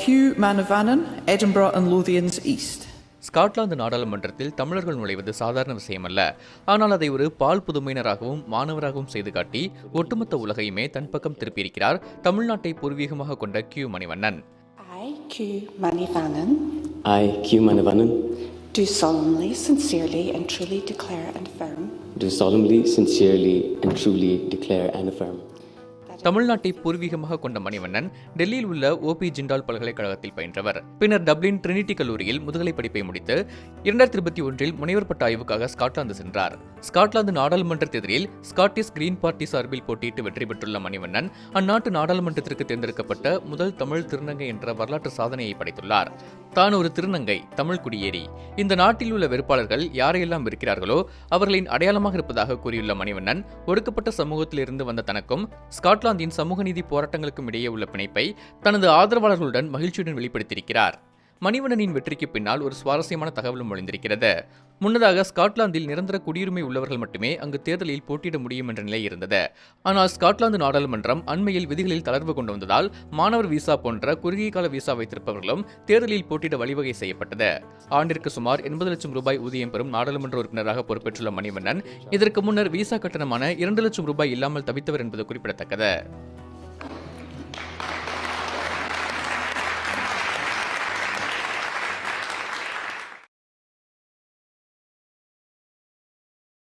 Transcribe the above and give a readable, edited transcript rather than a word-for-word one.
Hugh Manavanan, Edinburgh and Lothians East. Scotland நாடாளுமன்றத்தில் தமிழர்கள் நுழைவது சாதாரண விஷயமல்ல. ஆனால் அதை ஒரு பால் புதுமையினராகவும் மாணவராகவும் செய்து காட்டி ஒட்டுமொத்த உலகையுமே தன் பக்கம் திருப்பியிருக்கிறார் தமிழ்நாட்டை பூர்வீகமாக கொண்ட Q Manivannan. I, Q Manivannan, Q Manivannan, do solemnly, sincerely and truly declare and affirm do solemnly, sincerely and truly declare and affirm தமிழ்நாட்டை பூர்வீகமாக கொண்ட மணிவண்ணன் டெல்லியில் உள்ள ஓபி ஜிண்டால் பல்கலைக்கழகத்தில் பயின்றவர். பின்னர் டப்ளின் ட்ரினிட்டி கல்லூரியில் முதுகலை படிப்பை முடித்து 2021 முனைவர் பட்ட ஆய்வுக்காக ஸ்காட்லாந்து சென்றார். ஸ்காட்லாந்து நாடாளுமன்ற தேர்தலில் ஸ்காட்டிஷ் கிரீன் பார்ட்டி சார்பில் போட்டியிட்டு வெற்றி பெற்றுள்ள மணிவண்ணன் அந்நாட்டு நாடாளுமன்றத்திற்கு தேர்ந்தெடுக்கப்பட்ட முதல் தமிழ் திருநங்கை என்ற வரலாற்று சாதனையை படைத்துள்ளார். தான் ஒரு திருநங்கை, தமிழ் குடியேறி. இந்த நாட்டில் உள்ள வெறுப்பாளர்கள் யாரையெல்லாம் இருக்கிறார்களோ அவர்களின் அடையாளமாக இருப்பதாக கூறியுள்ள மணிவண்ணன், ஒடுக்கப்பட்ட சமூகத்தில் இருந்து வந்த தனக்கும் ஸ்காட்லாந்தின் சமூக நீதி போராட்டங்களுக்கும் இடையே உள்ள பிணைப்பை தனது ஆதரவாளர்களுடன் மகிழ்ச்சியுடன் வெளிப்படுத்தியிருக்கிறார். மணிவண்ணனின் வெற்றிக்கு பின்னால் ஒரு சுவாரஸ்யமான தகவலும் ஒளிந்திருக்கிறது. முன்னதாக ஸ்காட்லாந்தில் நிரந்தர குடியுரிமை உள்ளவர்கள் மட்டுமே அங்கு தேர்தலில் போட்டியிட முடியும் என்ற நிலை இருந்தது. ஆனால் ஸ்காட்லாந்து நாடாளுமன்றம் அண்மையில் விதிகளில் தளர்வு கொண்டு வந்ததால் மாணவர் விசா போன்ற குறுகிய கால விசா வைத்திருப்பவர்களும் தேர்தலில் போட்டியிட வழிவகை செய்யப்பட்டது. ஆண்டிற்கு சுமார் 80 லட்சம் ரூபாய் ஊதியம் பெறும் நாடாளுமன்ற உறுப்பினராக பொறுப்பேற்றுள்ள மணிவண்ணன் இதற்கு முன்னர் விசா கட்டணமான 2 லட்சம் ரூபாய் இல்லாமல் தவித்தவர் என்பது குறிப்பிடத்தக்கது.